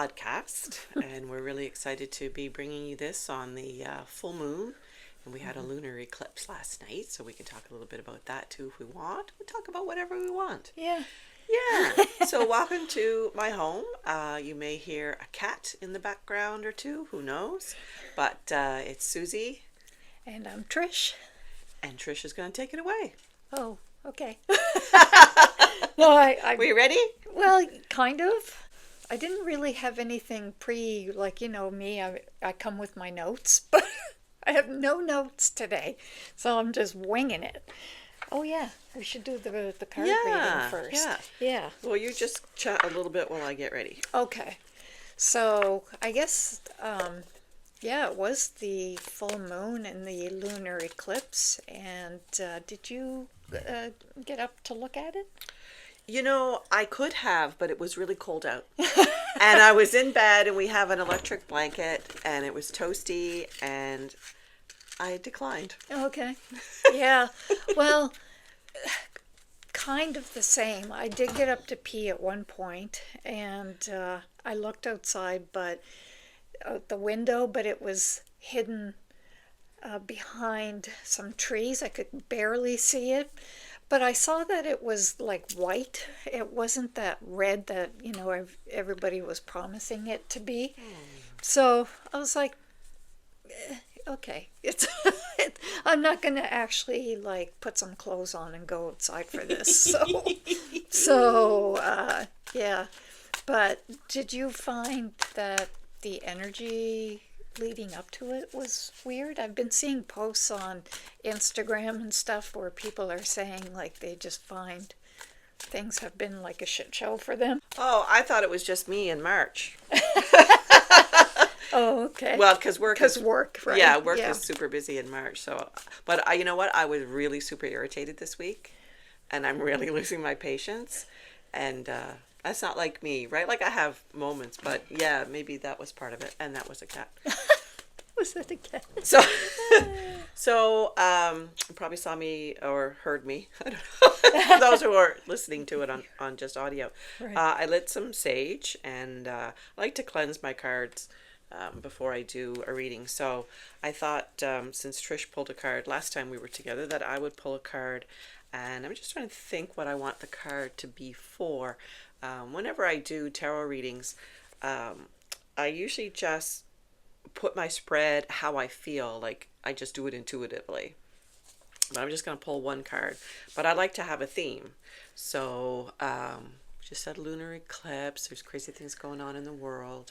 podcast, and we're really excited to be bringing you this on the full moon. And we had a lunar eclipse last night, so we can talk a little bit about that too if we want. We talk about whatever we want. Yeah. Yeah. So welcome to my home. You may hear a cat in the background or two, who knows? But it's Susie. And I'm Trish. And Trish is going to take it away. Oh, okay. No, Were you ready? Well, kind of. I didn't really have anything like, me, I come with my notes, but I have no notes today, so I'm just winging it. Oh, yeah, we should do the card reading first. Yeah. Well, you just chat a little bit while I get ready. Okay. So, I guess, it was the full moon and the lunar eclipse, and did you get up to look at it? I could have, but it was really cold out. And I was in bed, and we have an electric blanket, and it was toasty, and I declined. Okay. Yeah. Well, kind of the same. I did get up to pee at one point, and I looked outside, out the window, but it was hidden behind some trees. I could barely see it. But I saw that it was like white. It wasn't that red that, everybody was promising it to be. So I was like, okay. I'm not going to actually put some clothes on and go outside for this. Yeah. But did you find that the energy leading up to it was weird? I've been seeing posts on Instagram and stuff where people are saying they just find things have been like a shit show for them. Oh, I thought it was just me in March. Oh, okay. Well, because work, right? Yeah, work is super busy in March. So, but you know what? I was really super irritated this week, and I'm really losing my patience, and that's not like me, right? I have moments, but yeah, maybe that was part of it, and that was a cat. Was that a cat? So you probably saw me or heard me. I don't know. For those who are listening to it on just audio. Right. I lit some sage, and I like to cleanse my cards before I do a reading. So I thought since Trish pulled a card last time we were together that I would pull a card, and I'm just trying to think what I want the card to be for. Whenever I do tarot readings, I usually just put my spread how I feel. I just do it intuitively. But I'm just going to pull one card. But I like to have a theme. So, just had a lunar eclipse. There's crazy things going on in the world.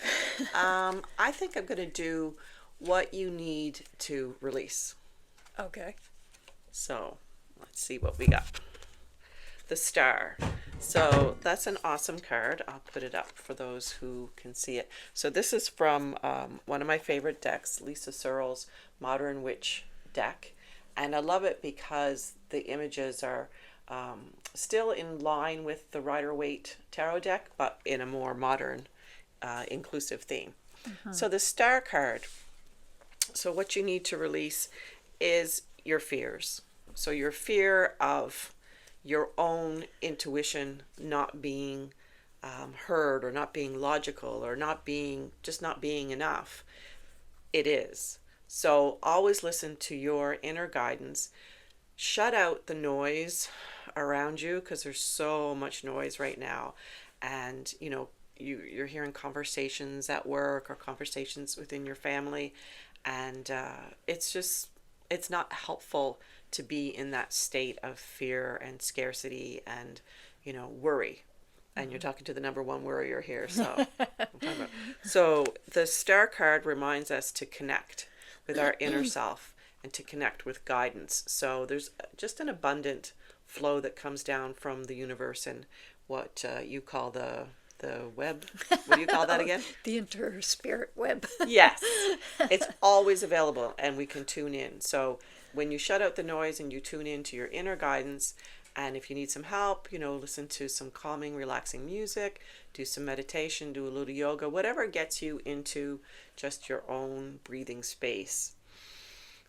I think I'm going to do what you need to release. Okay. So, let's see what we got. The Star. So that's an awesome card. I'll put it up for those who can see it. So this is from one of my favorite decks, Lisa Searle's Modern Witch deck. And I love it because the images are still in line with the Rider-Waite tarot deck, but in a more modern, inclusive theme. Mm-hmm. So the Star card. So what you need to release is your fears. So your fear of your own intuition not being heard, or not being logical, or not being enough. It is. So always listen to your inner guidance. Shut out the noise around you, because there's so much noise right now. And, you're hearing conversations at work or conversations within your family. And it's not helpful to be in that state of fear and scarcity and, worry. And you're talking to the number one worrier here. So the Star card reminds us to connect with our inner self and to connect with guidance. So there's just an abundant flow that comes down from the universe and what you call the web. What do you call that again? The inter-spirit web. Yes. It's always available, and we can tune in. So when you shut out the noise and you tune into your inner guidance, and if you need some help, listen to some calming, relaxing music, do some meditation, do a little yoga, whatever gets you into just your own breathing space,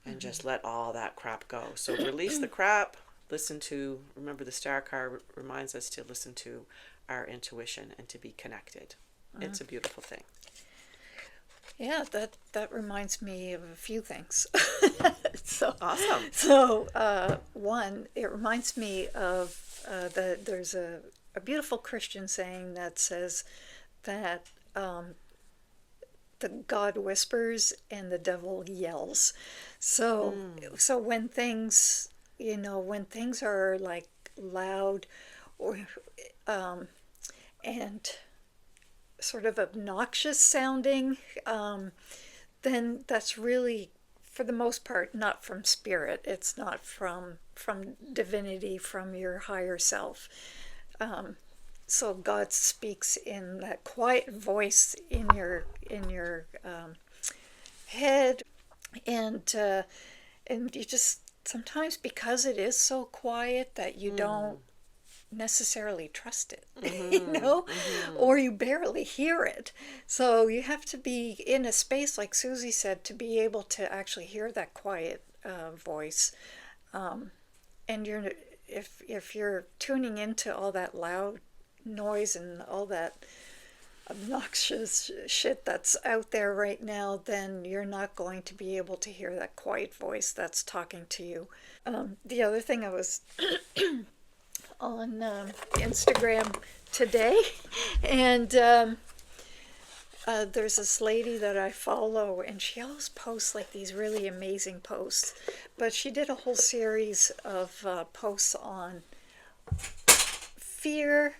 and just let all that crap go. So release the crap, remember the Star card reminds us to listen to our intuition and to be connected. It's a beautiful thing. Yeah, that reminds me of a few things. So Awesome. so one, it reminds me of there's a beautiful Christian saying that says that the God whispers and the devil yells. So so when things, when things are like loud or and sort of obnoxious sounding, then that's really, for the most part, not from spirit. It's not from divinity, from your higher self. So God speaks in that quiet voice in your head, and you just sometimes, because it is so quiet, that you don't necessarily trust it, or you barely hear it. So you have to be in a space, like Susie said, to be able to actually hear that quiet voice. And if you're tuning into all that loud noise and all that obnoxious shit that's out there right now, then you're not going to be able to hear that quiet voice that's talking to you. The other thing, I was on Instagram today, and there's this lady that I follow, and she always posts like these really amazing posts. But she did a whole series of posts on fear.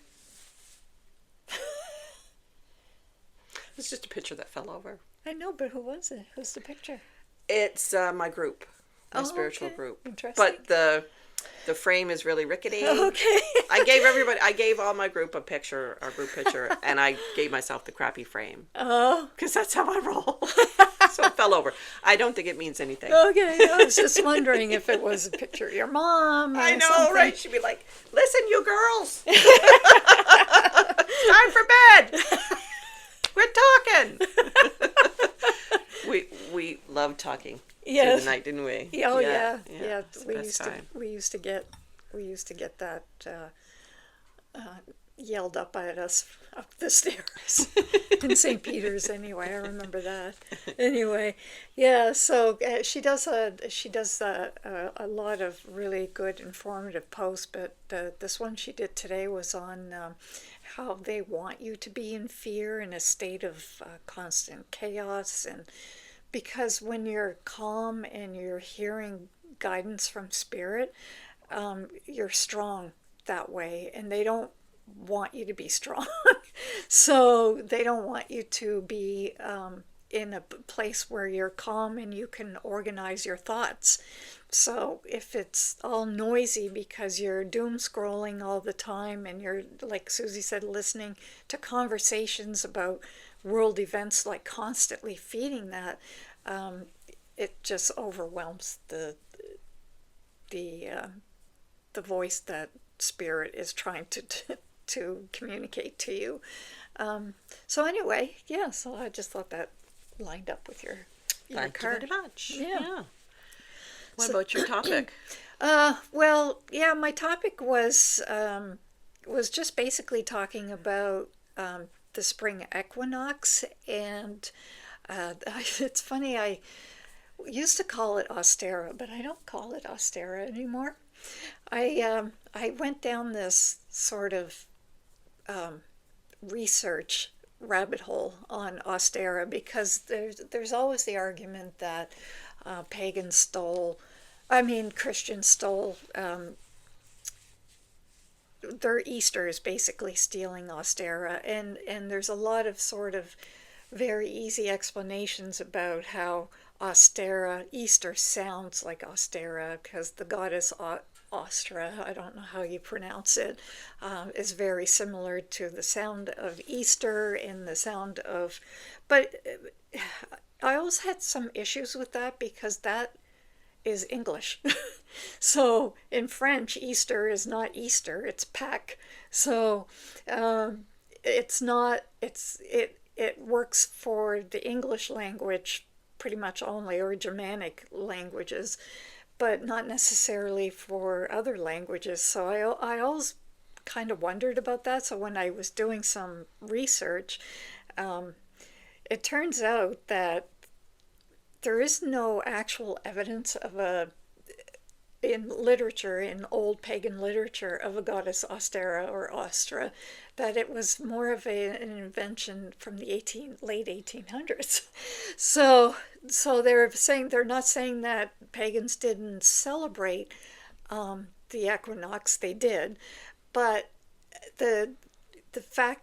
It's just a picture that fell over. I know, but who was it? Who's the picture? It's my group, my spiritual okay. group. Interesting. But the frame is really rickety. Okay. I gave all my group a picture, our group picture, and I gave myself the crappy frame. Oh. Because that's how I roll. So it fell over. I don't think it means anything. Okay, I was just wondering if it was a picture of your mom or I know, something. right? She'd be like, listen, you girls. It's time for bed. We're talking. We loved talking through the night, didn't we? Oh yeah. It's the best time. We used to get that yelled up at us up the stairs in St. Peter's. Anyway, I remember that. Anyway, yeah. So she does a lot of really good informative posts, but this one she did today was on how they want you to be in fear, in a state of constant chaos, and because when you're calm and you're hearing guidance from spirit, you're strong that way, and they don't want you to be strong. So they don't want you to be in a place where you're calm and you can organize your thoughts. So if it's all noisy because you're doom scrolling all the time, and you're, like Susie said, listening to conversations about world events, like constantly feeding that, it just overwhelms the voice that spirit is trying to communicate to you. So anyway, yeah. So I just thought that lined up with your Thank card. you very much. Yeah. What about your topic? Well, yeah. My topic was just basically talking about the spring equinox, and it's funny. I used to call it Ostara, but I don't call it Ostara anymore. I went down this sort of research rabbit hole on Ostara, because there's always the argument that Christians stole their Easter is basically stealing Ostara, and there's a lot of sort of very easy explanations about how Easter sounds like Ostara, because the goddess Ostara, I don't know how you pronounce it, is very similar to the sound of Easter and the sound of, but I always had some issues with that, because that is English. So in French, Easter is not Easter, it's Pâques. So it works for the English language pretty much only, or Germanic languages, but not necessarily for other languages. So I always kind of wondered about that. So when I was doing some research, It turns out that there is no actual evidence of in literature, in old pagan literature, of a goddess Ostara or Ostra, that it was more of an invention from the late 1800s. So they're not saying that pagans didn't celebrate the equinox. They did, but the the fact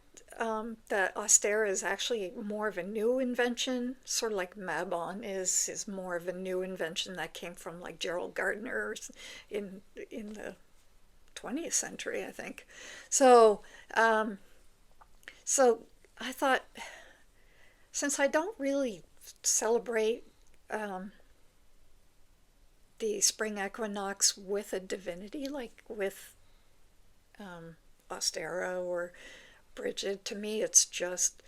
that Ostara is actually more of a new invention, sort of like Mabon is more of a new invention that came from like Gerald Gardner in the 20th century, I think. So so I thought, since I don't really celebrate the spring equinox with a divinity, like with Ostara or Bridget, to me it's just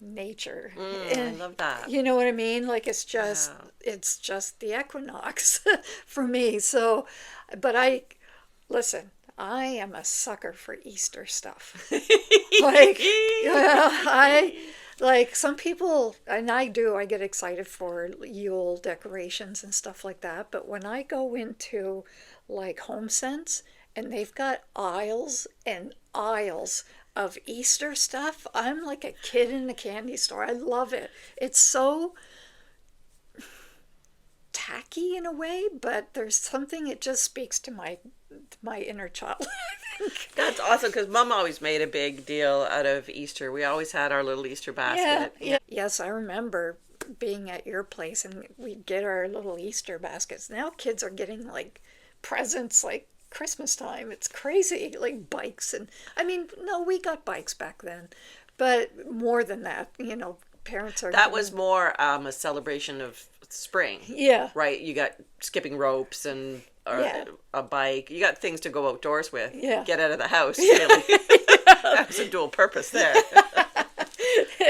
nature. I love that. You know what I mean? Like Yeah. it's just the equinox for me. So, but listen, I am a sucker for Easter stuff. Like, yeah, I like some people, and I do. I get excited for Yule decorations and stuff like that. But when I go into like Home Sense and they've got aisles and aisles of Easter stuff, I'm like a kid in a candy store. I love it. It's so tacky in a way, but there's something, it just speaks to my inner child. I think. That's awesome because Mom always made a big deal out of Easter. We always had our little Easter basket. Yeah. Yes, I remember being at your place and we'd get our little Easter baskets. Now kids are getting like presents like Christmas time. It's crazy, like bikes. And I mean, no, we got bikes back then, but more than that, parents are That was more a celebration of spring. Yeah. Right? You got skipping ropes and a bike. You got things to go outdoors with. Yeah. Get out of the house, really. That was a dual purpose there.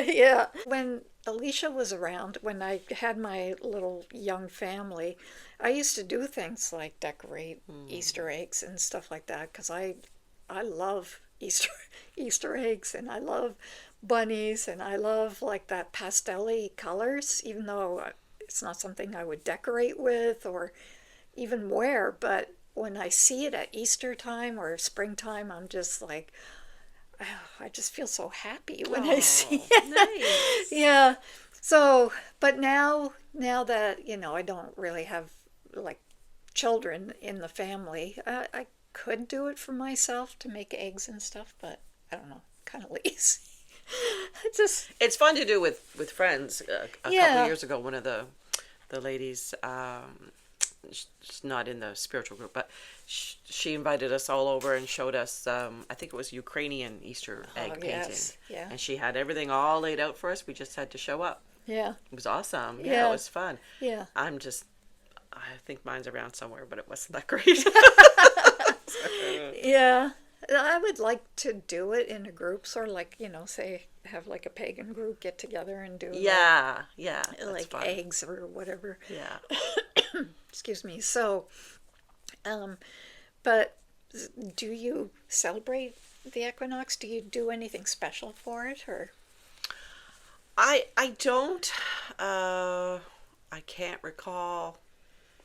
Yeah. When Alicia was around, when I had my little young family, I used to do things like decorate Easter eggs and stuff like that because I love Easter eggs, and I love bunnies, and I love like that pastel-y colors, even though it's not something I would decorate with or even wear. But when I see it at Easter time or springtime, I'm just like, oh, I just feel so happy when I see it. Nice. Yeah. So, but now that, I don't really have like children in the family, I could do it for myself to make eggs and stuff, but I don't know, kind of lazy. It's fun to do with friends. A Yeah. couple of years ago, one of the ladies, she's not in the spiritual group, but she invited us all over and showed us, I think it was Ukrainian Easter egg painting. Yes. Yeah. And she had everything all laid out for us. We just had to show up. Yeah. It was awesome. Yeah, Yeah. it was fun. Yeah. I think mine's around somewhere, but it wasn't that great. Yeah. I would like to do it in a group, sort of like, say, have like a pagan group get together and do Yeah, that's like fun. eggs or whatever. Yeah. Excuse me. So, but do you celebrate the equinox? Do you do anything special for it, or? I don't, I can't recall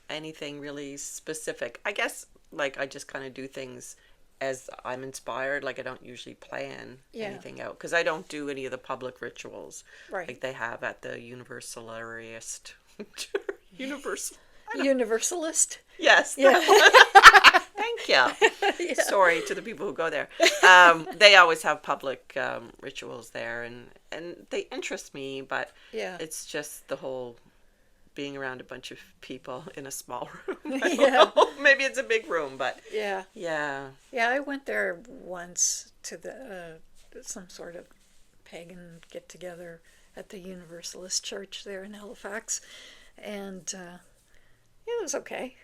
anything really specific. I guess, like, I just kind of do things as I'm inspired. Like, I don't usually plan anything out because I don't do any of the public rituals Right. like they have at the Universalist. Universalist? Yes. Yeah. Thank you. Sorry to the people who go there. They always have public rituals there, and they interest me, but Yeah. it's just the whole being around a bunch of people in a small room. Yeah. Maybe it's a big room, but Yeah. yeah. Yeah, I went there once to the some sort of pagan get together at the Universalist Church there in Halifax, and it was okay.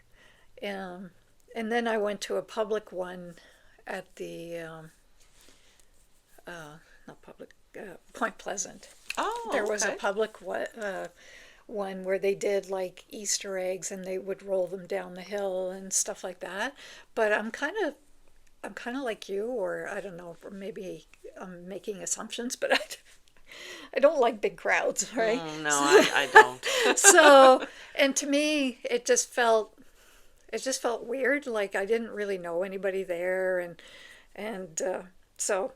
And then I went to a public one at the not public Point Pleasant. Oh, There was a okay. public one where they did like Easter eggs and they would roll them down the hill and stuff like that. But I'm kind of like you, or I don't know, or maybe I'm making assumptions, but I don't like big crowds, right? No, I don't. So, and to me, it just felt weird. Like I didn't really know anybody there, and so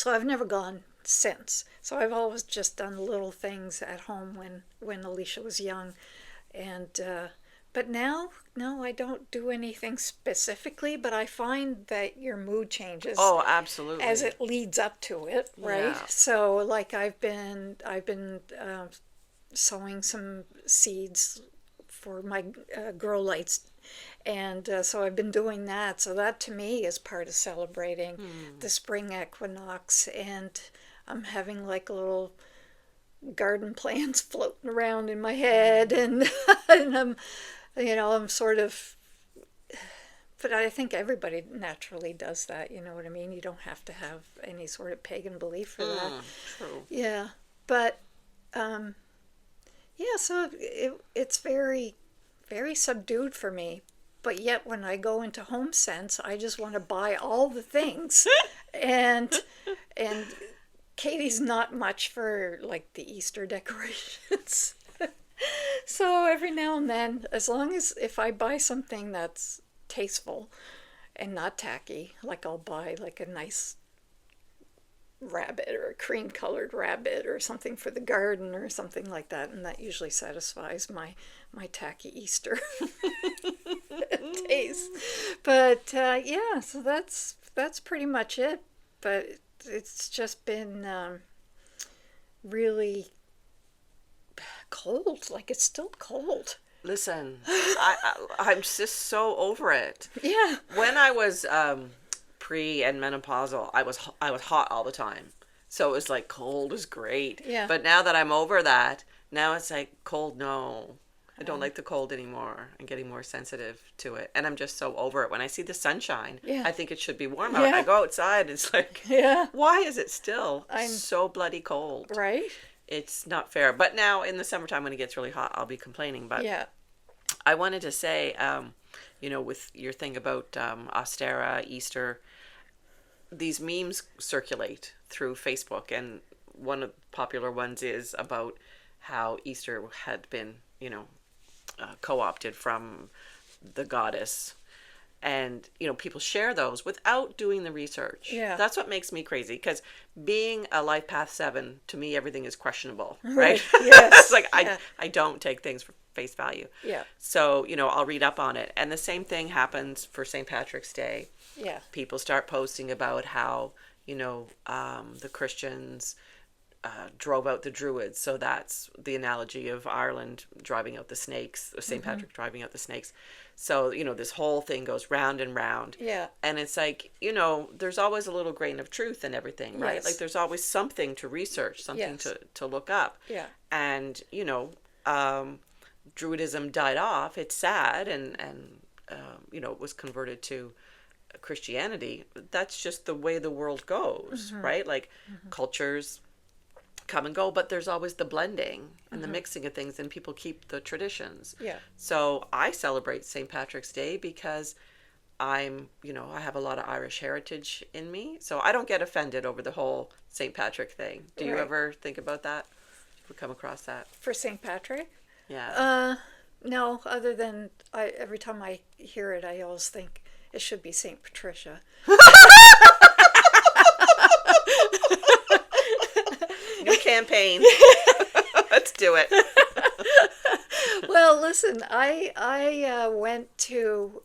I've never gone since. So I've always just done little things at home when Alicia was young, and but now, no, I don't do anything specifically. But I find that your mood changes Oh, absolutely. as it leads up to it, right? Yeah. So like I've been sowing some seeds for my grow lights, and so I've been doing that. So that to me is part of celebrating the spring equinox, and I'm having like little garden plants floating around in my head, and and I'm sort of. But I think everybody naturally does that. You know what I mean? You don't have to have any sort of pagan belief for that. True. Yeah, but yeah. So it's very, very subdued for me. But yet, when I go into Home Sense, I just want to buy all the things, and and Katie's not much for like the Easter decorations. So every now and then, as long as if I buy something that's tasteful and not tacky, like I'll buy like a nice rabbit or a cream colored rabbit or something for the garden or something like that, and that usually satisfies my tacky Easter taste. But yeah, so that's pretty much it. But it's just been really cold. Like it's still cold. Listen, I'm just so over it. Yeah. When I was pre and menopausal, I was hot all the time. So it was like cold is great. Yeah. But now that I'm over that, now it's like cold, no. I don't like the cold anymore. I'm getting more sensitive to it. And I'm just so over it. When I see the sunshine, Yeah. I think it should be warm out. Yeah. I go outside, it's like, Yeah. why is it still I'm- so bloody cold? Right? It's not fair. But now in the summertime when it gets really hot, I'll be complaining. But Yeah. I wanted to say, with your thing about Ostara, Easter, these memes circulate through Facebook, and one of the popular ones is about how Easter had been, co-opted from the goddess. And, people share those without doing the research. Yeah. That's what makes me crazy, because being a Life Path 7, to me, everything is questionable, right? Yes. It's like, Yeah. I don't take things for face value. Yeah. So, I'll read up on it. And the same thing happens for St. Patrick's Day. Yeah. People start posting about how, the Christians drove out the Druids. So that's the analogy of Ireland driving out the snakes, St. Patrick driving out the snakes. So, this whole thing goes round and round. Yeah. And it's like, there's always a little grain of truth in everything, right? Yes. Like there's always something to research, something Yes. to look up. Yeah. And, Druidism died off. It's sad, and it was converted to Christianity. That's just the way the world goes, right? Like cultures come and go, but there's always the blending and the mixing of things, and people keep the traditions. Yeah. So I celebrate St. Patrick's Day because I have a lot of Irish heritage in me. So I don't get offended over the whole St. Patrick thing. Do you Right. ever think about that? Ever come across that? For St. Patrick? Yeah. No, other than every time I hear it, I always think it should be St. Patricia. New campaign. Let's do it. Well, listen, I went to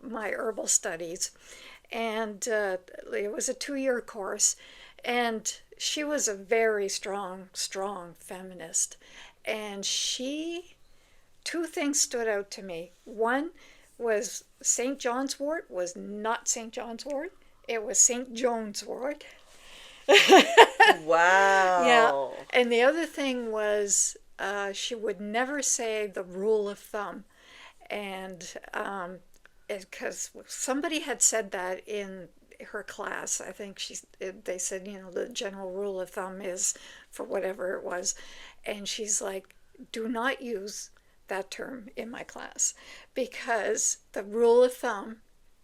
my herbal studies, and it was a 2-year course, and she was a very strong feminist, and two things stood out to me. One was St. John's wort was not St. John's wort. It was St. Joan's wort. Wow. Yeah. And the other thing was she would never say the rule of thumb. And because somebody had said that in her class, I think they said, the general rule of thumb is for whatever it was. And she's like, do not use that term in my class, because the rule of thumb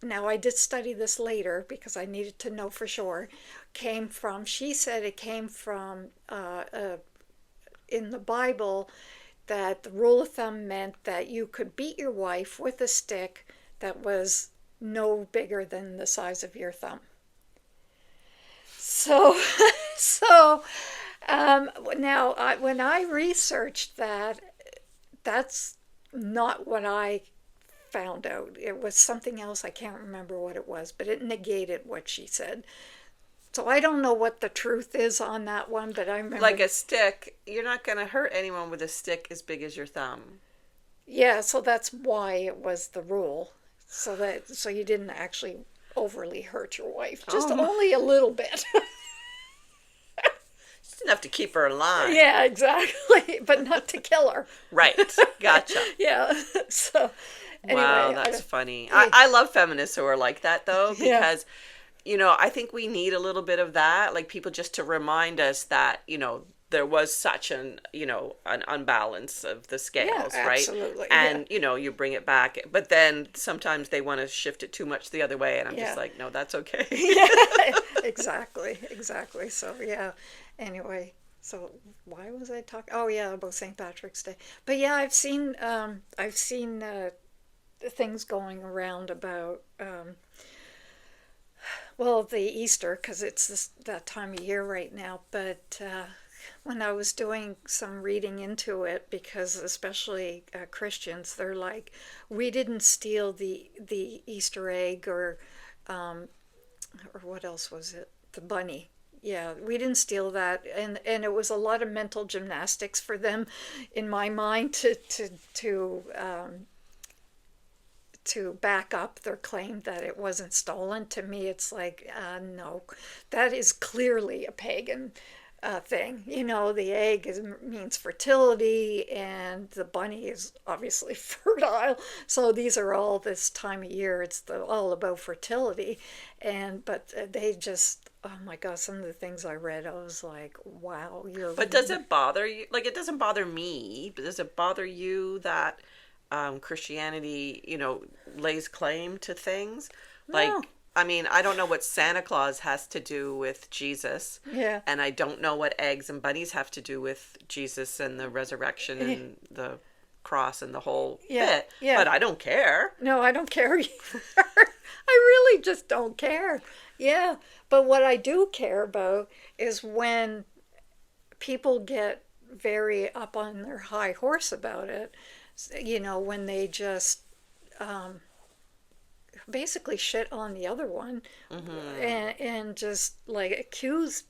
now I did study this later because I needed to know for sure, came from, she said it came from in the Bible, that the rule of thumb meant that you could beat your wife with a stick that was no bigger than the size of your thumb. So, so now when I researched that, that's not what I found out. It was something else. I can't remember what it was, but it negated what she said. So I don't know what the truth is on that one, but I remember. Like a stick, you're not going to hurt anyone with a stick as big as your thumb. Yeah, so that's why it was the rule. So you didn't actually overly hurt your wife, just only a little bit. Just enough to keep her alive. Yeah, exactly, but not to kill her. Right, gotcha. Yeah, so anyway. Wow, that's funny. I love feminists who are like that, though, because, I think we need a little bit of that, like people just to remind us that, there was such an unbalance of the scales, right? Absolutely. And, you bring it back, but then sometimes they want to shift it too much the other way, and I'm just like, no, that's okay. Yeah, exactly. So, anyway, so why was I talking? Oh, yeah, about St. Patrick's Day. But yeah, I've seen things going around about, the Easter, because it's that time of year right now, but when I was doing some reading into it, because especially Christians, they're like, we didn't steal the Easter egg, or what else was it? The bunny. Yeah, we didn't steal that, and it was a lot of mental gymnastics for them, in my mind, to back up their claim that it wasn't stolen. To me, it's like, no, that is clearly a pagan thing. The egg means fertility, and the bunny is obviously fertile. So these are all this time of year. It's all about fertility, but they just, oh my God, some of the things I read, I was like, wow. But does it bother you? Like, it doesn't bother me, but does it bother you that Christianity, lays claim to things? Like, No. I mean, I don't know what Santa Claus has to do with Jesus. Yeah. And I don't know what eggs and bunnies have to do with Jesus and the resurrection and the cross and the whole bit. Yeah. But I don't care. No, I don't care either. I really just don't care. Yeah. But what I do care about is when people get very up on their high horse about it, when they just basically shit on the other one, and just like accuse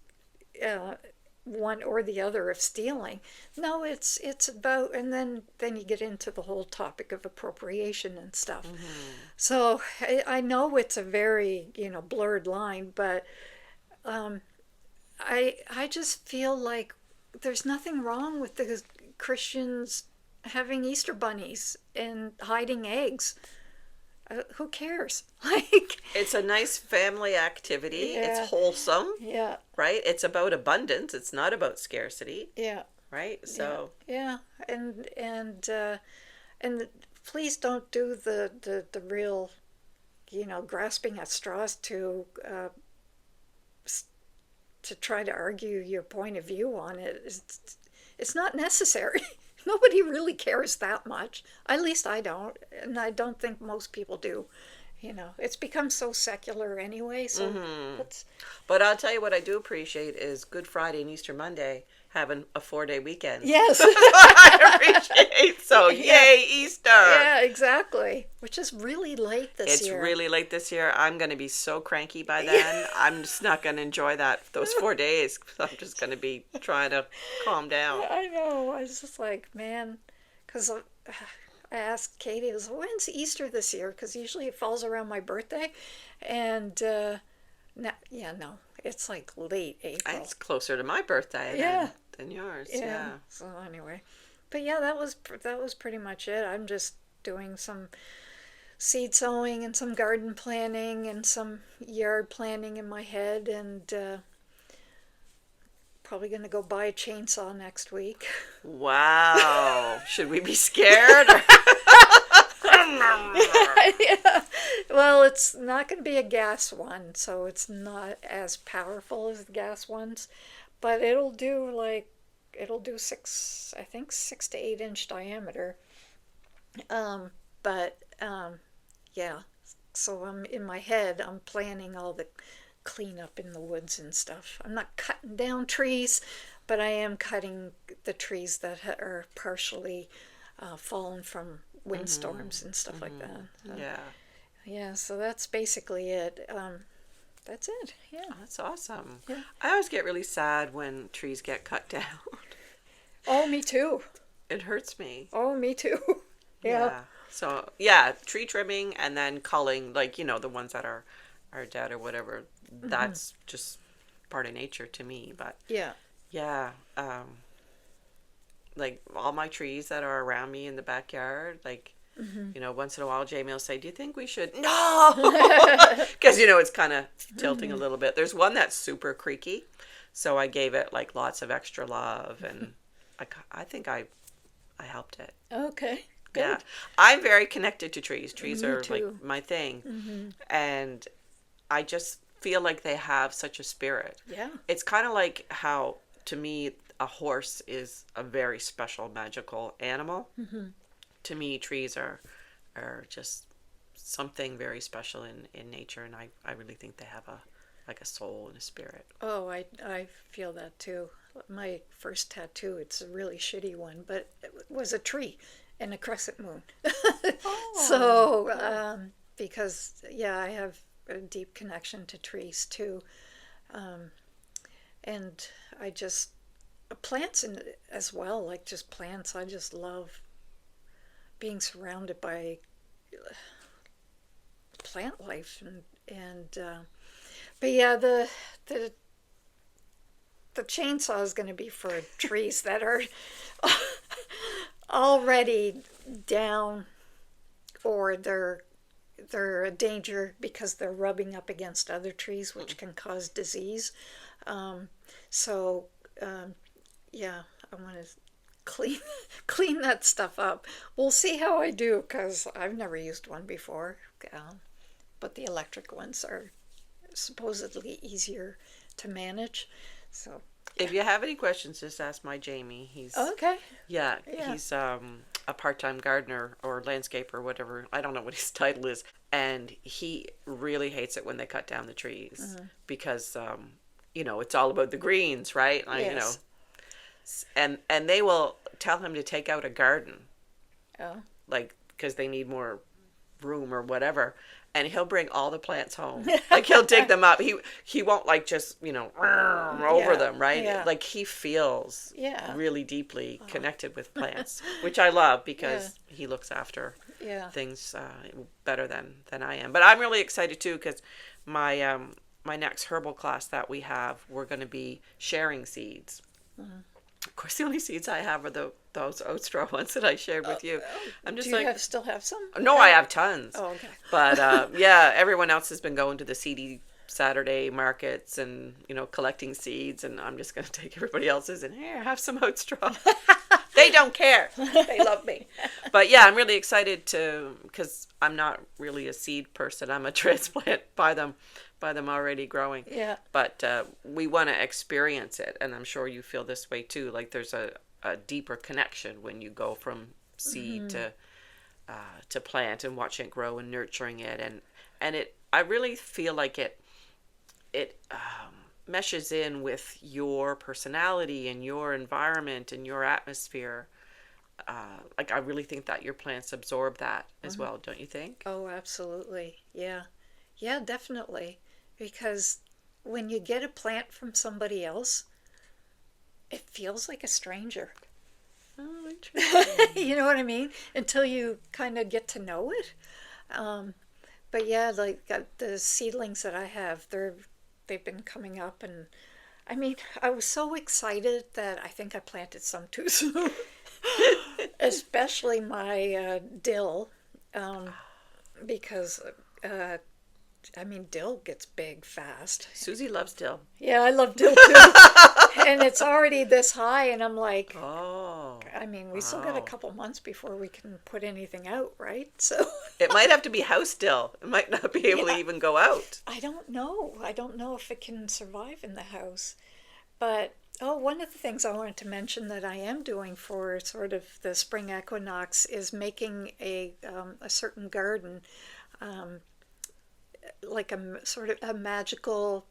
one or the other of stealing. No, it's about, and then you get into the whole topic of appropriation and stuff. So I know it's a very blurred line, but I just feel like there's nothing wrong with the Christians having Easter bunnies and hiding eggs. Who cares? Like, it's a nice family activity. Yeah. It's wholesome. Yeah. Right? It's about abundance. It's not about scarcity. Yeah. Right? So. Yeah. And please don't do the real, grasping at straws to try to argue your point of view on it. It's not necessary. Nobody really cares that much. At least I don't, and I don't think most people do. It's become so secular anyway. So, but I'll tell you what I do appreciate is Good Friday and Easter Monday having a 4-day weekend. Yes, I appreciate. So yay Easter! Yeah, exactly. Which is really late this year. It's really late this year. I'm going to be so cranky by then. I'm just not going to enjoy those 4 days. I'm just going to be trying to calm down. I know. I was just like, man, because I asked Katie, I was, when's Easter this year? Because usually it falls around my birthday, and no, it's like late April. It's closer to my birthday than yours. Yeah. So anyway, but yeah, that was pretty much it. I'm just doing some seed sowing and some garden planning and some yard planning in my head, and probably going to go buy a chainsaw next week. Wow. Should we be scared? Yeah. Well, it's not going to be a gas one, so it's not as powerful as the gas ones, but it'll do six, I think 6 to 8 inch diameter. But yeah, so I'm in my head, I'm planning all the cleanup in the woods and stuff. I'm not cutting down trees, but I am cutting the trees that are partially fallen from windstorms and stuff like that. Yeah. Yeah, so that's basically it. That's it. Yeah. Oh, that's awesome. Yeah. I always get really sad when trees get cut down. Oh, me too. It hurts me. Oh, me too. Yeah. So, yeah, tree trimming and then culling, like, the ones that are dead or whatever. That's just part of nature to me. But, Yeah. yeah, like, all my trees that are around me in the backyard, like, once in a while Jamie will say, do you think we should? No! Because, it's kind of tilting a little bit. There's one that's super creaky. So I gave it, like, lots of extra love. And I think I helped it. Okay. Good. Yeah. I'm very connected to trees. Trees Me are too. like my thing. And I just feel like they have such a spirit. Yeah. It's kind of like how, to me, a horse is a very special, magical animal. To me, trees are just something very special in nature. And I really think they have a soul and a spirit. Oh, I feel that too. My first tattoo, it's a really shitty one, but it was a tree and a crescent moon. So, because, yeah, I have a deep connection to trees too. And I just, plants as well, like just plants. I just love being surrounded by plant life but yeah, the chainsaw is going to be for trees that are already down, or they're a danger because they're rubbing up against other trees, which can cause disease. Yeah, I want to clean that stuff up. We'll see how I do, because I've never used one before. But the electric ones are supposedly easier to manage. So If you have any questions, just ask my Jamie. He's okay. Yeah, Yeah. he's a part-time gardener or landscaper, whatever. I don't know what his title is. And he really hates it when they cut down the trees because, it's all about the greens, right? Yes. And they will tell him to take out a garden, Oh. like, because they need more room or whatever. And he'll bring all the plants home. Like, he'll dig them up. He won't, like, just, over them, right? Yeah. Like, he feels Yeah. really deeply connected with plants, which I love because he looks after things better than I am. But I'm really excited, too, because my next herbal class that we have, we're going to be sharing seeds. Of course, the only seeds I have are those Ostara ones that I shared with you. I'm just Do you still have some? no, I have tons. Oh, okay. But yeah, everyone else has been going to the seedy Saturday markets and collecting seeds, and I'm just going to take everybody else's and here, have some Ostara. They don't care. They love me. But yeah, I'm really excited because I'm not really a seed person. I'm a transplant by them already growing. Yeah. But we want to experience it, and I'm sure you feel this way too. Like there's a deeper connection when you go from seed to plant and watching it grow and nurturing it, and I really feel like it meshes in with your personality and your environment and your atmosphere. Like I really think that your plants absorb that as well, don't you think? Oh, absolutely. Yeah. Yeah, definitely. Because when you get a plant from somebody else, it feels like a stranger. Oh, interesting. You know what I mean? Until you kind of get to know it. But yeah, like the seedlings that I have, they've been coming up, and I mean, I was so excited that I think I planted some too soon. Especially my dill, because dill gets big fast. Susie loves dill. Yeah, I love dill too. And it's already this high, and I'm like, Oh. we still got a couple months before we can put anything out, right? So It might have to be house still. It might not be able to Yeah. even go out. I don't know. I don't know if it can survive in the house. But one of the things I wanted to mention that I am doing for sort of the spring equinox is making a certain garden, like sort of a magical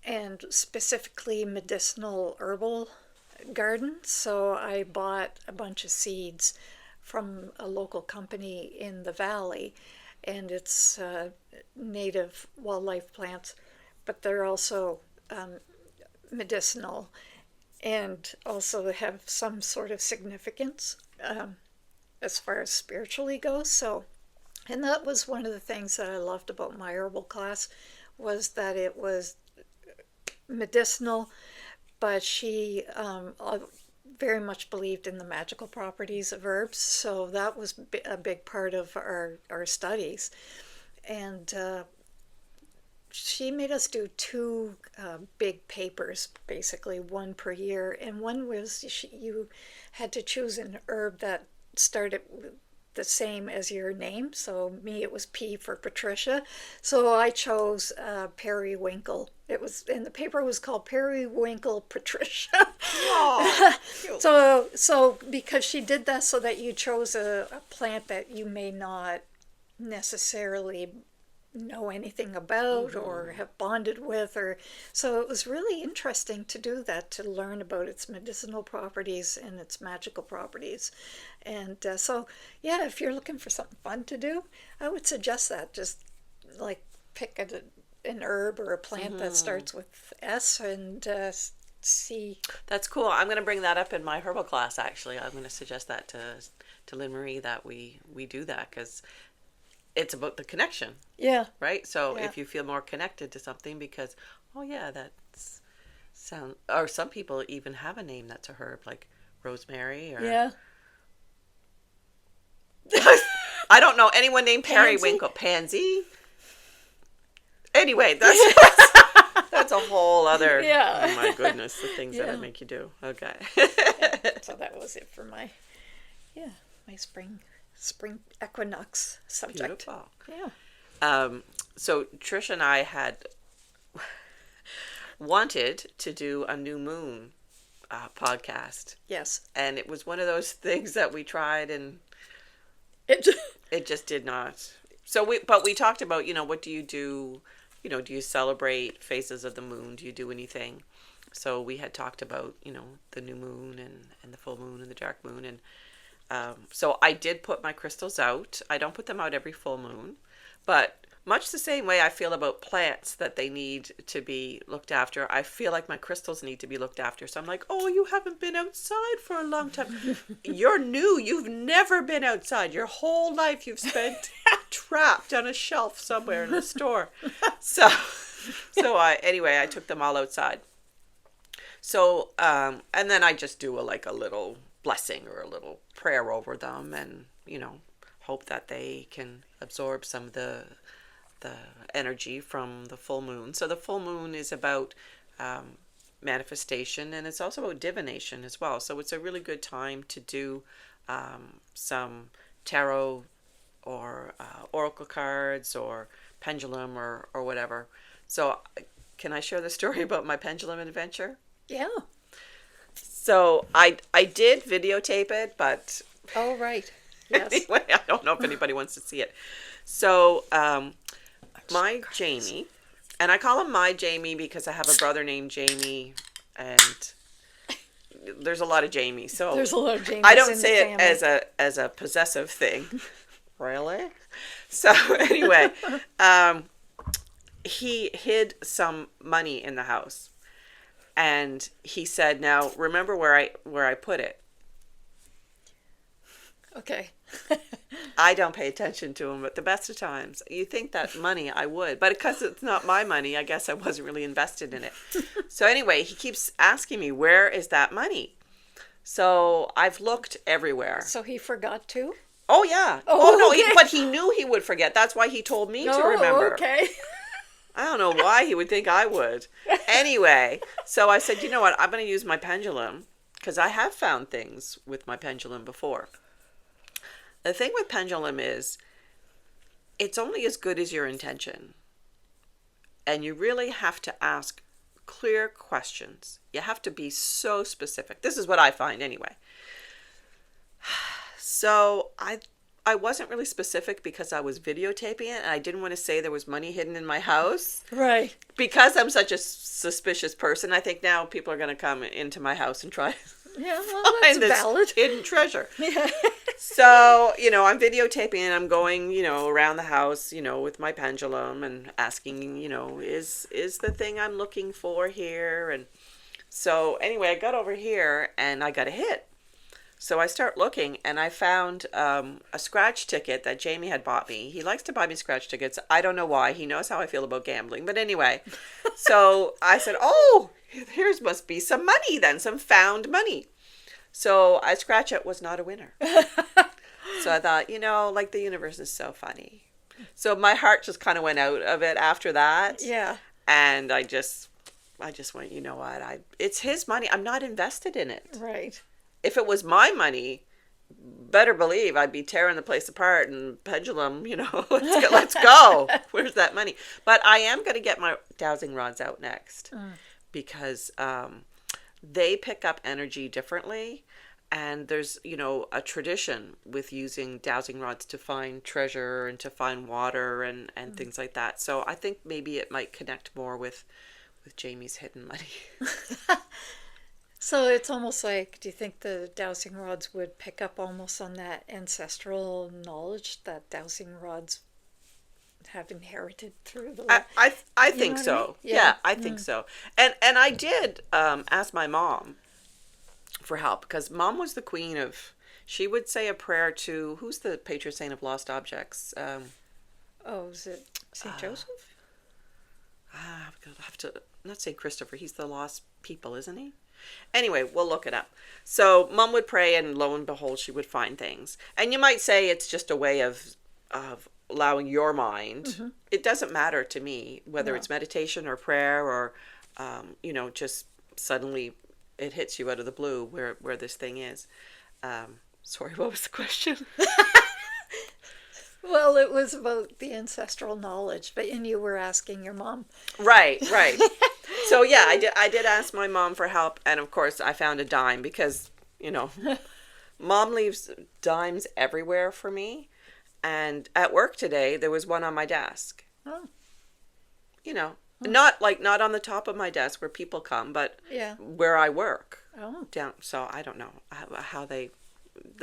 and specifically medicinal herbal garden. So I bought a bunch of seeds from a local company in the valley, and it's native wildlife plants, but they're also medicinal and also have some sort of significance as far as spiritually goes. So, and that was one of the things that I loved about my herbal class, was that it was medicinal, but she very much believed in the magical properties of herbs. So that was a big part of our studies. And she made us do two big papers, basically one per year. And one was you had to choose an herb that started with the same as your name. So me, it was P for Patricia. So I chose periwinkle. It was, and the paper was called Periwinkle Patricia. Oh, So because she did that so that you chose a plant that you may not necessarily know anything about or have bonded with, or so it was really interesting to do that, to learn about its medicinal properties and its magical properties. And so yeah, if you're looking for something fun to do, I would suggest that. Just like pick an herb or a plant that starts with S and see. that's cool. I'm going to bring that up in my herbal class, actually. I'm going to suggest that to Lynn Marie, that we do that, because it's about the connection, Yeah. right? So Yeah. if you feel more connected to something, because, oh yeah, that's sound, or some people even have a name that's a herb, like rosemary, or Yeah. I don't know anyone named Pansy? periwinkle. Pansy? Anyway, that's a whole other, Yeah. oh my goodness, the things that Yeah. I make you do. Okay. So that was it for my spring equinox subject. Beautiful. Yeah. So Trish and I had wanted to do a new moon podcast, Yes. and it was one of those things that we tried and It. it just did not. So we talked about, what do you do? Do you celebrate phases of the moon? Do you do anything? So we had talked about, the new moon and the full moon and the dark moon. And so I did put my crystals out. I don't put them out every full moon, but much the same way I feel about plants, that they need to be looked after, I feel like my crystals need to be looked after. So I'm like, oh, you haven't been outside for a long time. You're new. You've never been outside. Your whole life you've spent trapped on a shelf somewhere in a store. So I took them all outside. So, and then I just do a little blessing or a little prayer over them, and, hope that they can absorb some of the energy from the full moon. So the full moon is about manifestation, and it's also about divination as well. So it's a really good time to do some tarot or oracle cards or pendulum or whatever. So can I share the story about my pendulum adventure? Yeah. So I did videotape it, but Oh, right. Yes. anyway, I don't know if anybody wants to see it. So my Jamie, and I call him my Jamie because I have a brother named Jamie, and there's a lot of Jamie. So There's a lot of James I don't in say the it family. as a possessive thing. Really? So anyway, he hid some money in the house, and he said, "Now remember where I put it." Okay. I don't pay attention to him at the best of times. You think that money I would, but because it's not my money, I guess I wasn't really invested in it. So anyway, he keeps asking me, where is that money? So I've looked everywhere. So he forgot to? Oh yeah. Oh, no, okay. but he knew he would forget. That's why he told me to remember. Okay. I don't know why he would think I would. Anyway, so I said, you know what? I'm going to use my pendulum, because I have found things with my pendulum before. The thing with pendulum is it's only as good as your intention. And you really have to ask clear questions. You have to be so specific. This is what I find anyway. So I wasn't really specific because I was videotaping it and I didn't want to say there was money hidden in my house. Right. Because I'm such a suspicious person, I think now people are going to come into my house and try Yeah, well, to that's find this valid. hidden treasure. Yeah. So, I'm videotaping and I'm going, around the house, with my pendulum and asking, is the thing I'm looking for here? And so anyway, I got over here and I got a hit. So I start looking and I found a scratch ticket that Jamie had bought me. He likes to buy me scratch tickets. I don't know why. He knows how I feel about gambling. But anyway, so I said, oh, here's must be some money then, some found money. So I scratch it, was not a winner. So I thought, like the universe is so funny. So my heart just kind of went out of it after that. Yeah. And I just went, you know what? It's his money. I'm not invested in it. Right. If it was my money, better believe I'd be tearing the place apart and pendulum, let's go. Where's that money? But I am going to get my dowsing rods out next because they pick up energy differently. And there's, a tradition with using dowsing rods to find treasure and to find water and things like that. So I think maybe it might connect more with Jamie's hidden money. So it's almost like, do you think the dowsing rods would pick up almost on that ancestral knowledge that dowsing rods have inherited through the... I think so. I mean? Yeah, I think so. And I did ask my mom for help because Mom was the queen of... She would say a prayer to... Who's the patron saint of lost objects? Is it St. Joseph? I'll have to... Not St. Christopher. He's the lost people, isn't he? Anyway, we'll look it up. So Mom would pray and lo and behold, she would find things. And you might say it's just a way of allowing your mind. Mm-hmm. It doesn't matter to me whether it's meditation or prayer or, just suddenly it hits you out of the blue where this thing is. Sorry, what was the question? Well, it was about the ancestral knowledge, and you were asking your mom. Right. So yeah, I did ask my mom for help, and of course I found a dime because, Mom leaves dimes everywhere for me. And at work today, there was one on my desk. Oh. Not on the top of my desk where people come, but where I work. Oh. Down. So I don't know how they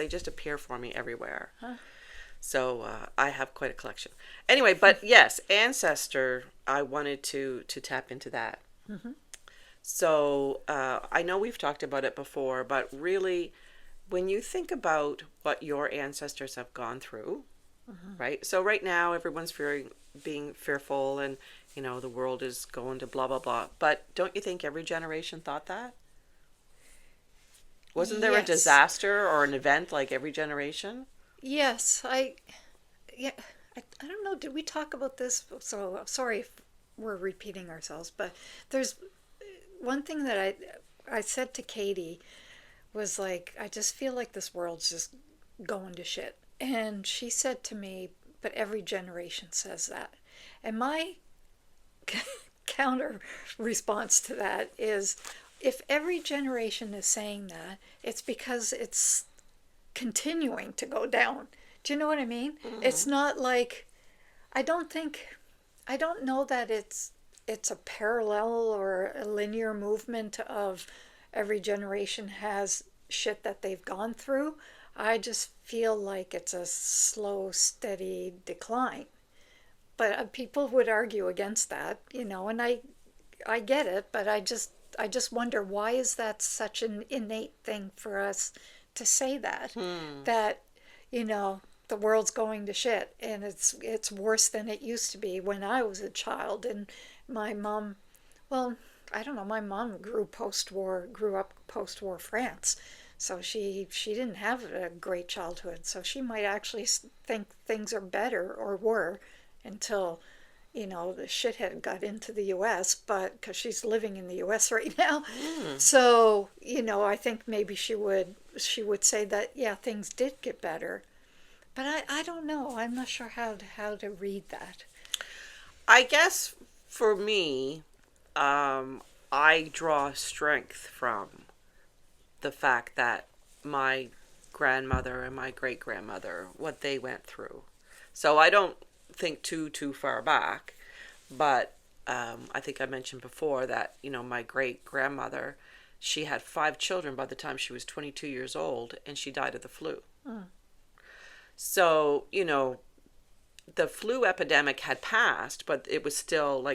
just appear for me everywhere. Huh. So I have quite a collection. Anyway, but yes, ancestor, I wanted to tap into that. Mm-hmm. So I know we've talked about it before, but really, when you think about what your ancestors have gone through, right? So right now, everyone's being fearful and, the world is going to blah, blah, blah. But don't you think every generation thought that? Wasn't there a disaster or an event like every generation? Yes, I don't know. Did we talk about this? So sorry if we're repeating ourselves, but there's one thing that I said to Katie was like, I just feel like this world's just going to shit. And she said to me, but every generation says that. And my counter response to that is, if every generation is saying that, it's because it's continuing to go down. Do you know what I mean? Mm-hmm. It's not like, I don't know that it's a parallel or a linear movement of every generation has shit that they've gone through. I just feel like it's a slow, steady decline. But people would argue against that, and I get it, but I just wonder, why is that such an innate thing for us to say that? That, the world's going to shit and it's worse than it used to be when I was a child. And my mom, well, I don't know, my mom grew up post-war France. So she didn't have a great childhood. So she might actually think things are better, or were, until, the shithead got into the U.S., but because she's living in the U.S. right now. So, I think maybe she would say that, yeah, things did get better. But I don't know. I'm not sure how to read that. I guess for me, I draw strength from the fact that my grandmother and my great grandmother, what they went through. So I don't think too far back, but I think I mentioned before that my great grandmother, she had 5 children by the time she was 22 years old, and she died of the flu. Mm. So the flu epidemic had passed, but it was still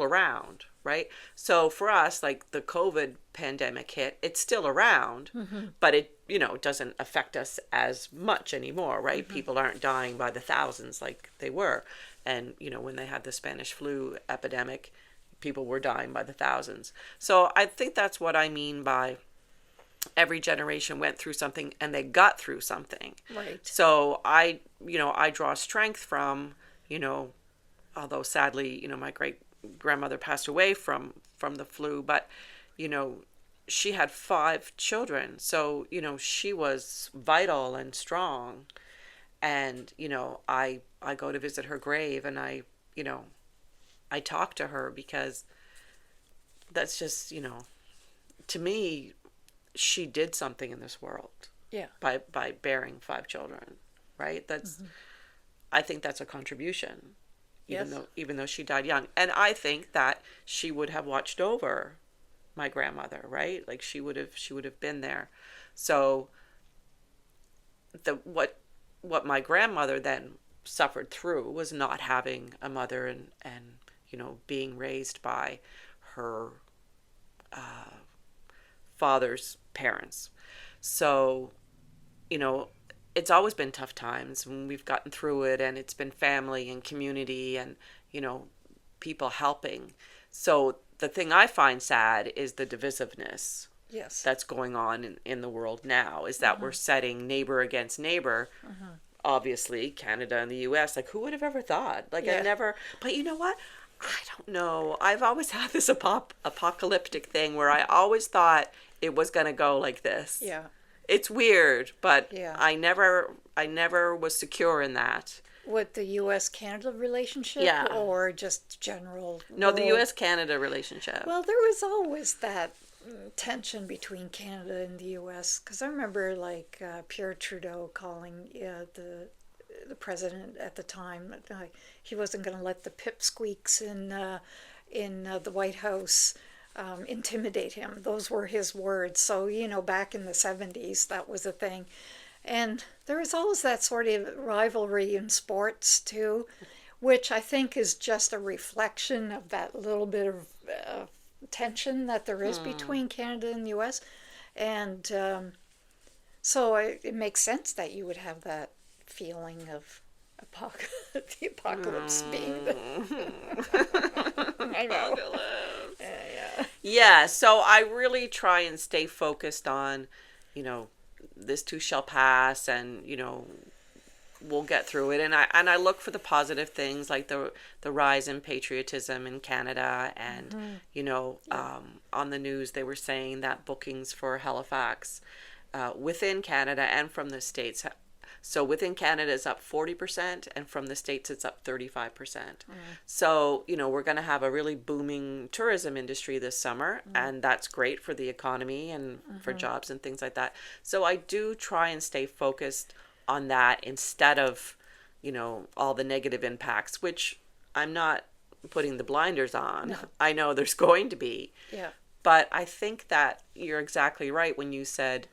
around, right? So for us, like the COVID pandemic hit, it's still around, but it doesn't affect us as much anymore, right? People aren't dying by the thousands like they were. And, when they had the Spanish flu epidemic, people were dying by the thousands. So I think that's what I mean by every generation went through something and they got through something. Right. So I draw strength from, although sadly, my great grandmother passed away from the flu, but she had 5 children, so she was vital and strong. And I go to visit her grave, and I talk to her, because that's just to me, she did something in this world. Yeah. By bearing 5 children, right? That's I think that's a contribution. Yes. Even though she died young. And I think that she would have watched over my grandmother, right? Like she would have been there. So what my grandmother then suffered through was not having a mother, and being raised by her father's parents. So it's always been tough times, and we've gotten through it, and it's been family and community and people helping. So the thing I find sad is the divisiveness. Yes. That's going on in the world now, is that we're setting neighbor against neighbor. Obviously Canada and the US, like who would have ever thought? Like Yeah. I never. But you know what, I don't know, I've always had this apocalyptic thing where I always thought it was going to go like this. Yeah. It's weird, but Yeah. I never was secure in that. What, the U.S.-Canada relationship? Yeah. Or just general? No, the world? U.S.-Canada relationship. Well, there was always that tension between Canada and the U.S. Because I remember, like, Pierre Trudeau calling the president at the time. He wasn't going to let the pipsqueaks in the White House intimidate him. Those were his words. So, back in the 70s, that was a thing. And there was always that sort of rivalry in sports, too, which I think is just a reflection of that little bit of tension that there is between Canada and the U.S. And so it makes sense that you would have that feeling of the apocalypse being the... I know. Yeah. Yeah, so I really try and stay focused on, this too shall pass, and we'll get through it. And I look for the positive things, like the rise in patriotism in Canada, and on the news they were saying that bookings for Halifax within Canada and from the States. So within Canada it's up 40%, and from the States it's up 35%. So, we're going to have a really booming tourism industry this summer, and that's great for the economy and for jobs and things like that. So I do try and stay focused on that instead of, all the negative impacts, which I'm not putting the blinders on. No. I know there's going to be. Yeah. But I think that you're exactly right when you said,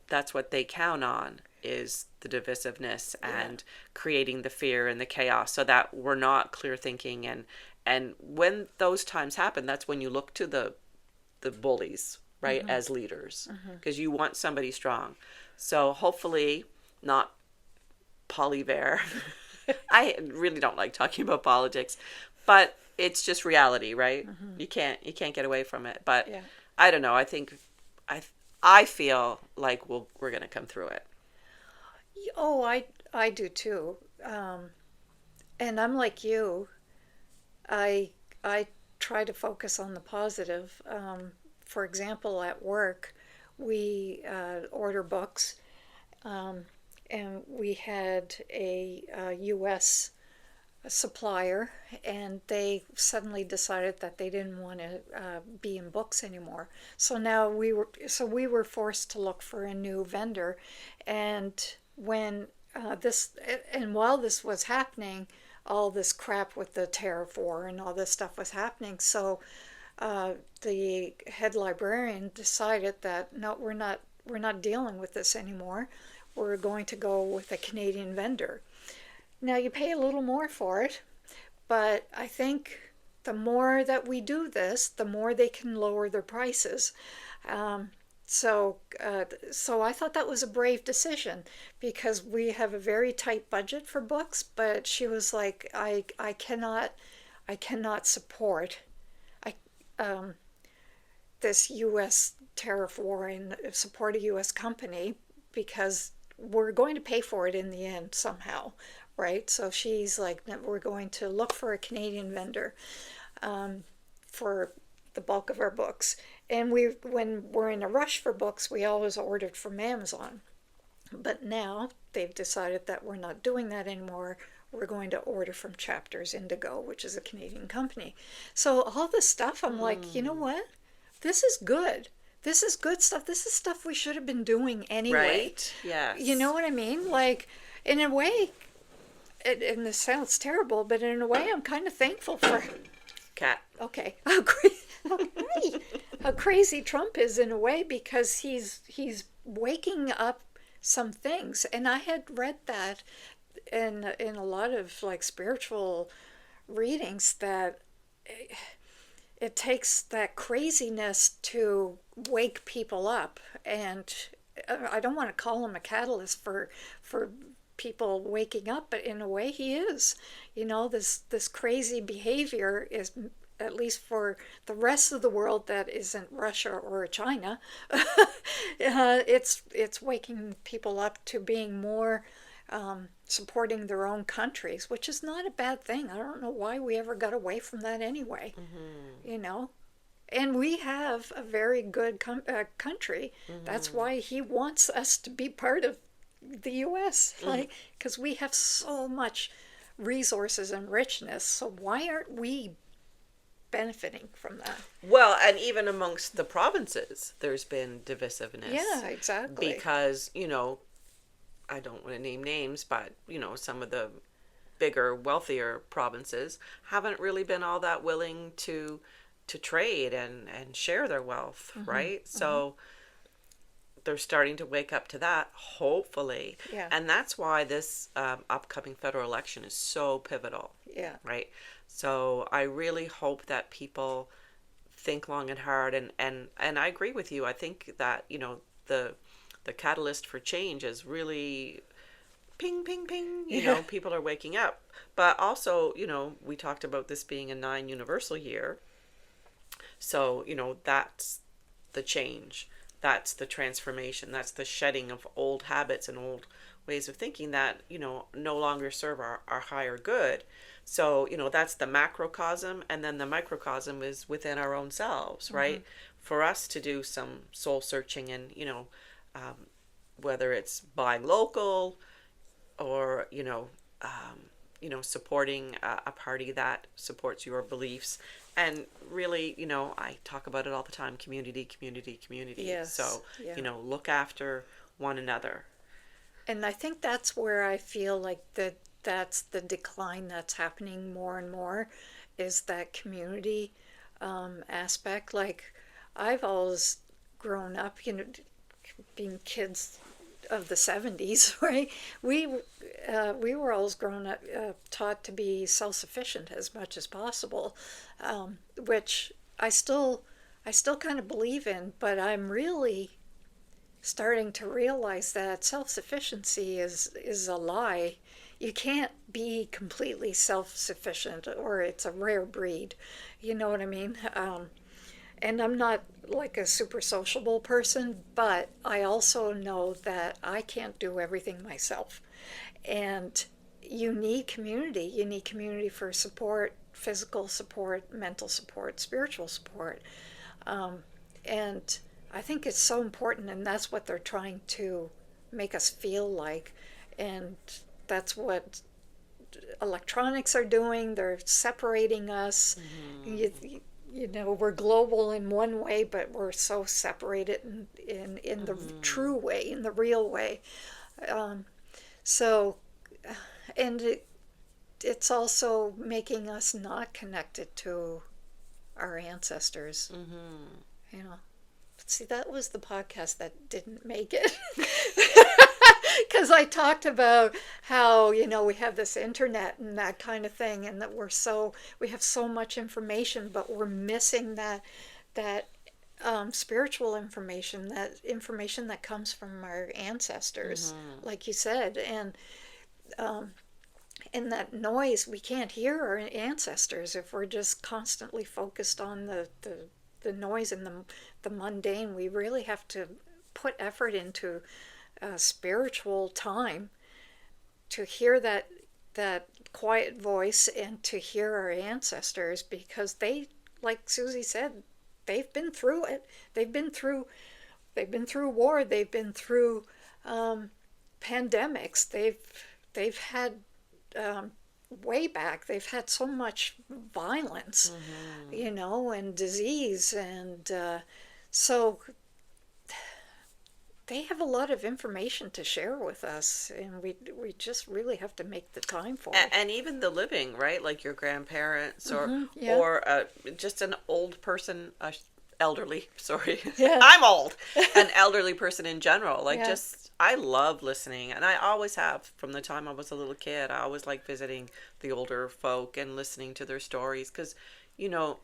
that's what they count on, is the divisiveness and creating the fear and the chaos, so that we're not clear thinking. And when those times happen, that's when you look to the bullies, right, as leaders, because you want somebody strong. So hopefully not Polyvare. I really don't like talking about politics, but it's just reality, right? You can't get away from it. But I don't know. I think I feel like we're going to come through it. Oh, I do too. And I'm like you. I try to focus on the positive. For example, at work, we order books, and we had a, U.S. supplier, and they suddenly decided that they didn't want to be in books anymore. So now we were forced to look for a new vendor, and when this and while this was happening, all this crap with the tariff war and all this stuff was happening. So the head librarian decided that no, we're not dealing with this anymore. We're going to go with a Canadian vendor. Now you pay a little more for it, but I think the more that we do this, the more they can lower their prices. So I thought that was a brave decision because we have a very tight budget for books. But she was like, I cannot support I this U.S. tariff war and support a U.S. company because we're going to pay for it in the end somehow, right? So she's like, we're going to look for a Canadian vendor for the bulk of our books. And when we're in a rush for books, we always ordered from Amazon. But now they've decided that we're not doing that anymore. We're going to order from Chapters Indigo, which is a Canadian company. So all this stuff, I'm like, you know what? This is good. This is good stuff. This is stuff we should have been doing anyway. Right? Yes. You know what I mean? Like, in a way, and this sounds terrible, but in a way, I'm kind of thankful for. Cat. Okay. How crazy Trump is in a way because he's waking up some things, and I had read that in a lot of like spiritual readings that it takes that craziness to wake people up, and I don't want to call him a catalyst for people waking up, but in a way he is. You know, this crazy behavior is, at least for the rest of the world that isn't Russia or China, it's waking people up to being more supporting their own countries, which is not a bad thing. I don't know why we ever got away from that anyway. You know, and we have a very good country. That's why he wants us to be part of the U.S. Like, because we have so much resources and richness. So why aren't we benefiting from that? Well, and even amongst the provinces, there's been divisiveness. Yeah, exactly. Because, you know, I don't want to name names, but, you know, some of the bigger, wealthier provinces haven't really been all that willing to trade and share their wealth, right? So they're starting to wake up to that, hopefully. Yeah. And that's why this upcoming federal election is so pivotal. Yeah. Right? So I really hope that people think long and hard. And I agree with you. I think that, you know, the catalyst for change is really ping, ping, ping. You know, people are waking up. But also, you know, we talked about this being a 9 universal year. So, you know, that's the change. That's the transformation. That's the shedding of old habits and old ways of thinking that, you know, no longer serve our higher good. So, you know, that's the macrocosm. And then the microcosm is within our own selves, right? For us to do some soul searching and, you know, whether it's buying local or, supporting a party that supports your beliefs. And really, you know, I talk about it all the time, community, community, community. Yes. So, Yeah. you know, look after one another. And I think that's where I feel like that's the decline that's happening more and more, is that community aspect. Like, I've always grown up, you know, being kids of the 70s, right? We were always grown up, taught to be self-sufficient as much as possible, which I still kind of believe in, but I'm really starting to realize that self-sufficiency is a lie. You can't be completely self-sufficient, or it's a rare breed. You know what I mean? And I'm not like a super sociable person, but I also know that I can't do everything myself. And you need community. You need community for support, physical support, mental support, spiritual support. And I think it's so important, and that's what they're trying to make us feel like. and that's what electronics are doing. They're separating us. You know, we're global in one way, but we're so separated in the true way, in the real way. Um, so, and it's also making us not connected to our ancestors. You know, see, that was the podcast that didn't make it. Because I talked about how, you know, we have this internet and that kind of thing, and that we have so much information, but we're missing that spiritual information, that information that comes from our ancestors, like you said, and that noise. We can't hear our ancestors if we're just constantly focused on the noise and the mundane. We really have to put effort into spiritual time to hear that quiet voice and to hear our ancestors, because they, like Susie said, they've been through it. They've been through war. They've been through pandemics. They've had way back. They've had so much violence, you know, and disease, and so they have a lot of information to share with us, and we just really have to make the time for it. And even the living, right? Like your grandparents, Yeah. or just an old person, elderly. Sorry, Yeah. I'm old. An elderly person in general. Like, Yeah. just I love listening, and I always have from the time I was a little kid. I always like visiting the older folk and listening to their stories, because, you know,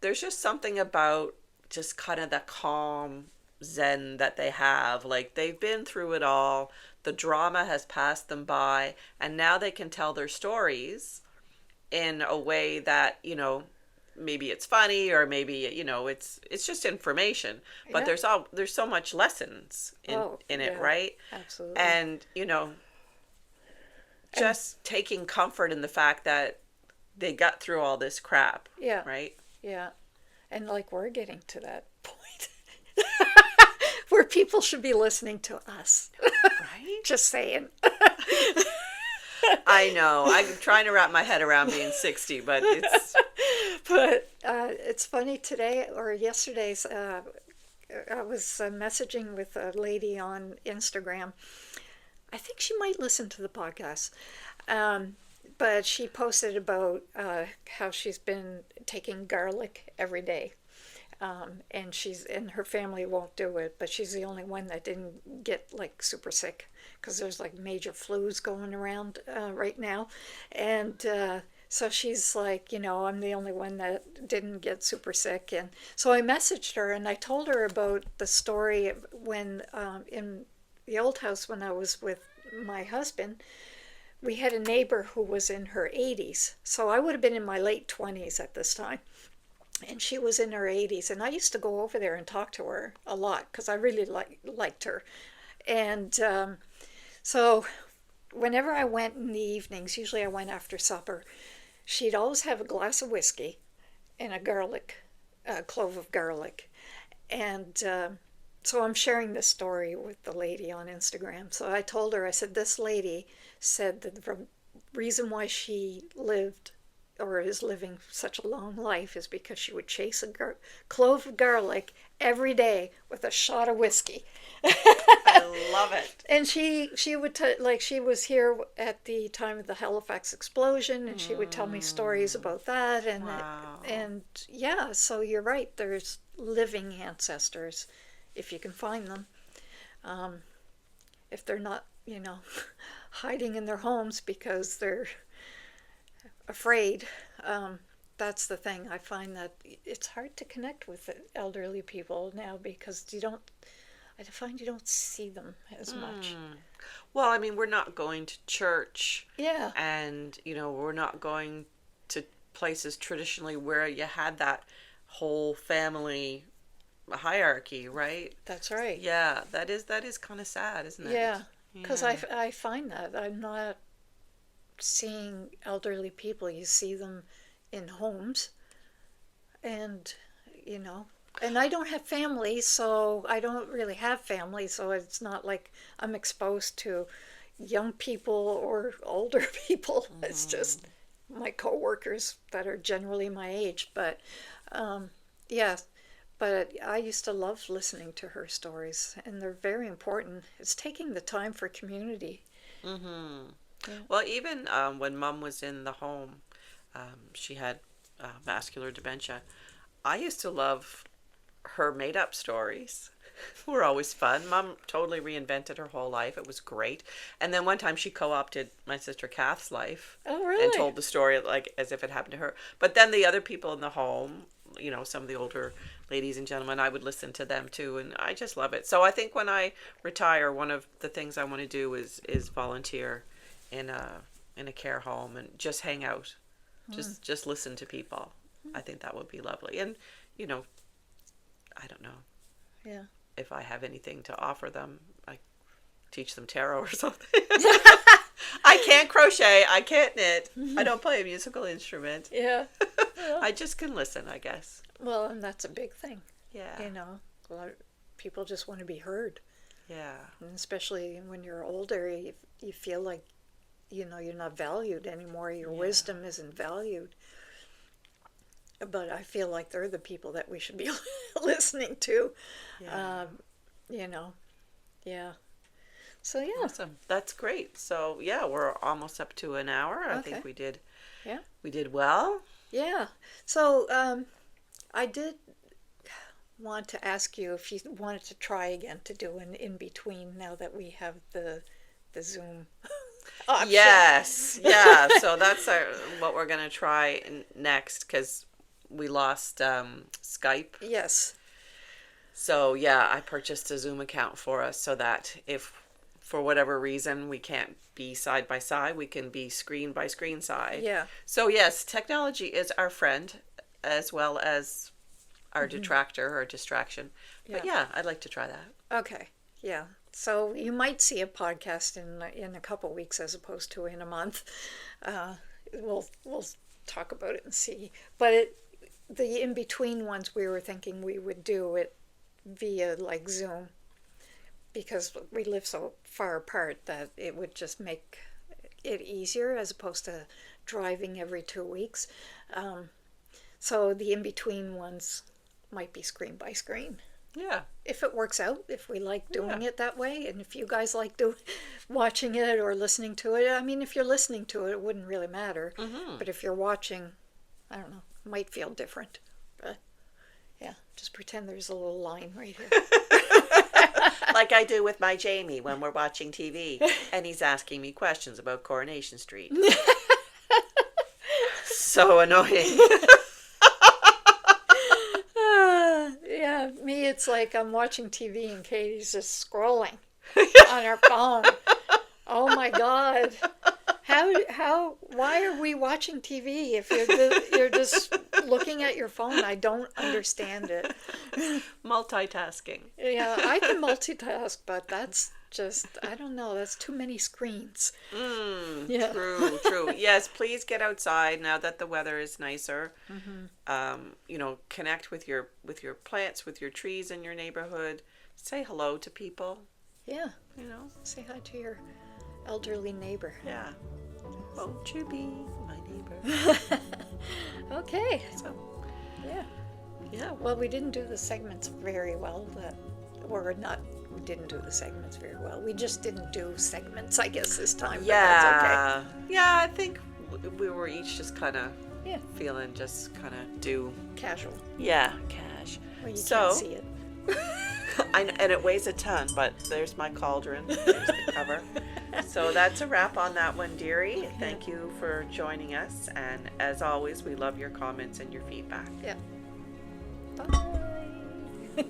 there's just something about just kind of the calm zen that they have. Like, they've been through it all. The drama has passed them by, and now they can tell their stories in a way that, you know, maybe it's funny, or maybe, you know, it's just information, but Yeah. there's so much lessons in it, Yeah, right? absolutely. And, you know, just taking comfort in the fact that they got through all this crap, Yeah. right? Yeah. And like, we're getting to that point where people should be listening to us. Right? Just saying. I know. I'm trying to wrap my head around being 60, but it's... But it's funny, today or yesterday's, I was messaging with a lady on Instagram. I think she might listen to the podcast. But she posted about how she's been taking garlic every day. And her family won't do it, but she's the only one that didn't get like super sick, because there's like major flus going around right now. And so she's like, you know, I'm the only one that didn't get super sick. And so I messaged her and I told her about the story of when in the old house, when I was with my husband, we had a neighbor who was in her 80s. So I would have been in my late 20s at this time. And she was in her 80s. And I used to go over there and talk to her a lot because I really liked her. And so whenever I went in the evenings, usually I went after supper, she'd always have a glass of whiskey and a clove of garlic. And so I'm sharing this story with the lady on Instagram. So I told her, I said, this lady said that the reason why she lived or is living such a long life is because she would chase a clove of garlic every day with a shot of whiskey. I love it. And she would like, she was here at the time of the Halifax explosion, and she would tell me stories about that. And Wow. and yeah, so you're right. There's living ancestors, if you can find them. If they're not, you know, hiding in their homes because they're afraid. That's the thing. I find that it's hard to connect with the elderly people now because I find you don't see them as much. Well, I mean, we're not going to church. Yeah. And, you know, we're not going to places traditionally where you had that whole family hierarchy, right? That's right. Yeah, that is kind of sad, isn't it? Yeah. Because I find that I'm not seeing elderly people. You see them in homes, and you know, and I don't have family, so I don't really have family, so it's not like I'm exposed to, young people or older people. It's just my coworkers that are generally my age. But yeah, but I used to love listening to her stories, and they're very important. It's taking the time for community. Mm-hmm. Yeah. Well, even when Mom was in the home, she had vascular dementia. I used to love her made-up stories. Were always fun. Mom totally reinvented her whole life. It was great. And then one time she co-opted my sister Kath's life Oh, and really? told the story like as if it happened to her. But then the other people in the home, some of the older ladies and gentlemen, I would listen to them too, and I just love it. So I think when I retire, one of the things I want to do is volunteer in a care home and just hang out, just listen to people. I think that would be lovely. And I don't know Yeah. if I have anything to offer them. I teach them tarot or something. I can't crochet. I can't knit. I don't play a musical instrument. Yeah. Well, I just can listen, I guess. well, and that's a big thing. Yeah. A lot of people just want to be heard. Yeah. And especially when you're older, you feel like, you're not valued anymore. Your wisdom isn't valued. But I feel like they're the people that we should be listening to. Yeah. Yeah. So, yeah. Awesome. That's great. So, yeah, we're almost up to an hour. I Okay. think we did. Yeah. We did well. Yeah. So, I did want to ask you if you wanted to try again to do an in-between now that we have the Zoom option. Yes. Yeah. So that's what we're going to try next because we lost Skype. Yes. So, yeah, I purchased a Zoom account for us so that if for whatever reason we can't be side by side, we can be screen by screen side. Yeah. So, yes, technology is our friend as well as our detractor or distraction. But, yeah, I'd like to try that. Okay. Yeah. So you might see a podcast in a couple weeks as opposed to in a month. We'll talk about it and see. But the in between ones we were thinking we would do it via like Zoom because we live so far apart that it would just make it easier as opposed to driving every 2 weeks. So the in between ones might be screen by screen. Yeah. If it works out, if we like doing it that way, and if you guys like watching it or listening to it, I mean, if you're listening to it, it wouldn't really matter. But if you're watching, I don't know, it might feel different. But yeah, just pretend there's a little line right here. Like I do with my Jamie when we're watching TV and he's asking me questions about Coronation Street. So annoying. Yeah, me, it's like I'm watching TV and Katie's just scrolling on her phone. Oh my God. Why are we watching TV if you're just looking at your phone? I don't understand it. Multitasking. Yeah, I can multitask, but that's just, I don't know, that's too many screens. Yeah. True. Yes, please get outside now that the weather is nicer. Connect with your plants, with your trees in your neighborhood. Say hello to people. Yeah. Say hi to your elderly neighbor. Yeah. Won't you be my neighbor? Okay. So, Yeah. Well, we didn't do the segments very well. We didn't do the segments very well. We just didn't do segments, I guess, this time. yeah. But that's okay. Yeah, I think we were each just kind of Yeah. feeling just kind of do. Casual. Yeah, cash. Well, you So- can't see it. And it weighs a ton, but there's my cauldron. There's the cover. So that's a wrap on that one, dearie. Thank you for joining us. And as always, we love your comments and your feedback. Yeah. Bye.